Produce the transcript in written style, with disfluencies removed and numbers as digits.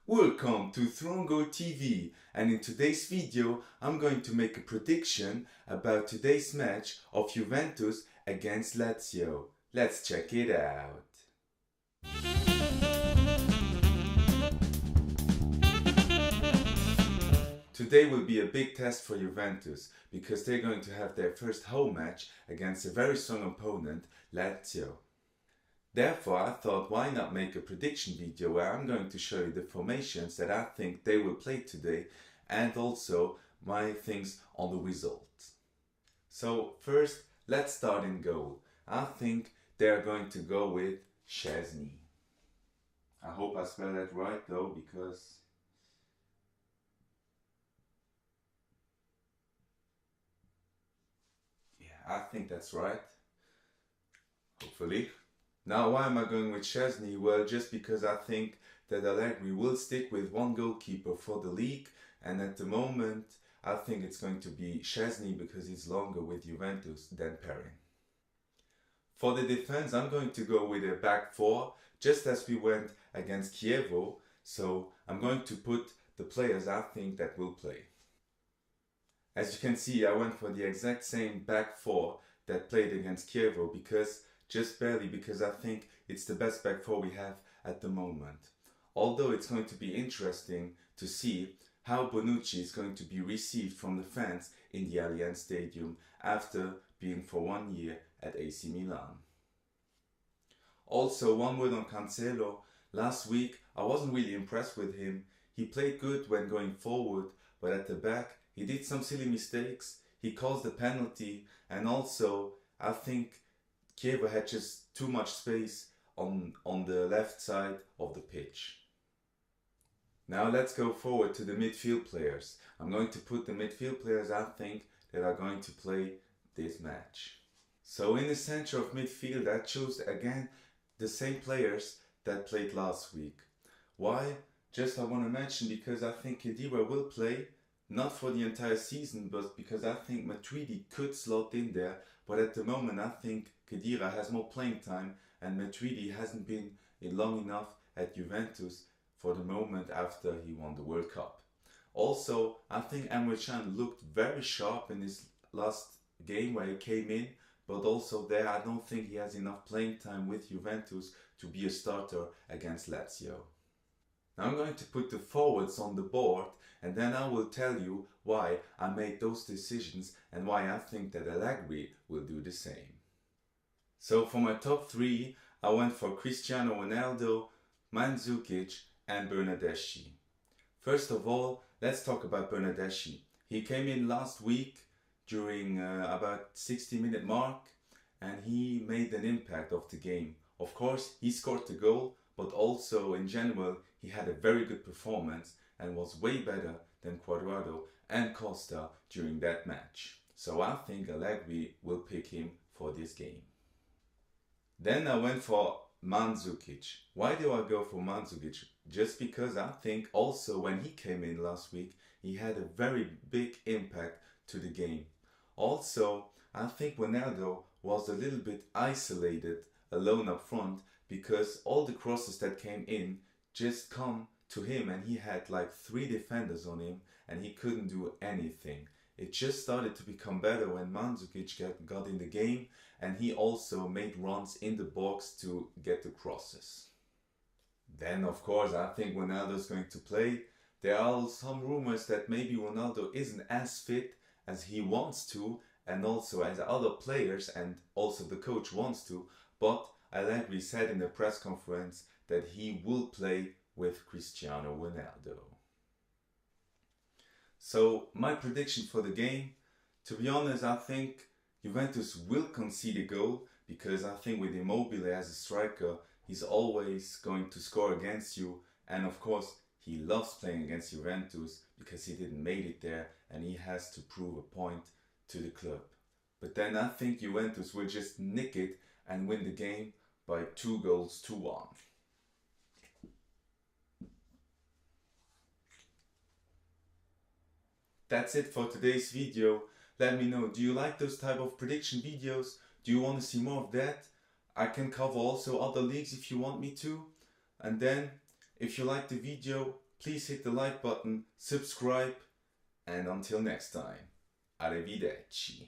Welcome to ThroughOnGoalTV, and in today's video I'm going to make a prediction about today's match of Juventus against Lazio. Let's check it out. Today will be a big test for Juventus because they're going to have their first home match against a very strong opponent, Lazio. Therefore, I thought, why not make a prediction video where I'm going to show you the formations that I think they will play today and also my things on the results. So first, let's start in goal. I think they're going to go with Szczesny. I hope I spell that right though, because I think that's right. Hopefully. Now, why am I going with Szczesny? Well, just because I think that Allegri will stick with one goalkeeper for the league, and at the moment I think it's going to be Szczesny because he's longer with Juventus than Perrin. For the defense, I'm going to go with a back four, just as we went against Chievo, so I'm going to put the players I think that will play. As you can see, I went for the exact same back four that played against Chievo just barely because I think it's the best back four we have at the moment. Although it's going to be interesting to see how Bonucci is going to be received from the fans in the Allianz Stadium after being for 1 year at AC Milan. Also, one word on Cancelo. Last week I wasn't really impressed with him. He played good when going forward, but at the back he did some silly mistakes. He caused a penalty, and also I think Chievo had just too much space on the left side of the pitch. Now let's go forward to the midfield players. I'm going to put the midfield players I think that are going to play this match. So in the center of midfield I chose again the same players that played last week. Why? Just I want to mention because I think Khedira will play, not for the entire season, but because I think Matuidi could slot in there, but at the moment I think Khedira has more playing time and Matuidi hasn't been long enough at Juventus for the moment after he won the World Cup. Also, I think Emre Can looked very sharp in his last game where he came in, but also there I don't think he has enough playing time with Juventus to be a starter against Lazio. Now I'm going to put the forwards on the board, and then I will tell you why I made those decisions and why I think that Allegri will do the same. So for my top three, I went for Cristiano Ronaldo, Mandzukic and Bernardeschi. First of all, let's talk about Bernardeschi. He came in last week during about 60-minute mark and he made an impact of the game. Of course, he scored the goal, but also in general he had a very good performance and was way better than Cuadrado and Costa during that match. So I think Allegri will pick him for this game. Then I went for Mandzukic. Why do I go for Mandzukic? Just because I think also when he came in last week he had a very big impact to the game. Also, I think Ronaldo was a little bit isolated, alone up front, because all the crosses that came in just come to him and he had like 3 defenders on him and he couldn't do anything. It just started to become better when Mandzukic got in the game and he also made runs in the box to get the crosses. Then of course I think Ronaldo is going to play. There are some rumors that maybe Ronaldo isn't as fit as he wants to and also as other players and also the coach wants to, but Allegri said in the press conference that he will play with Cristiano Ronaldo. So my prediction for the game, to be honest, I think Juventus will concede a goal because I think with Immobile as a striker, he's always going to score against you, and of course he loves playing against Juventus because he didn't make it there and he has to prove a point to the club. But then I think Juventus will just nick it and win the game by 2-1. That's it for today's video. Let me know, do you like those type of prediction videos? Do you want to see more of that? I can cover also other leagues if you want me to. And then, if you like the video, please hit the like button, subscribe, and until next time, arrivederci.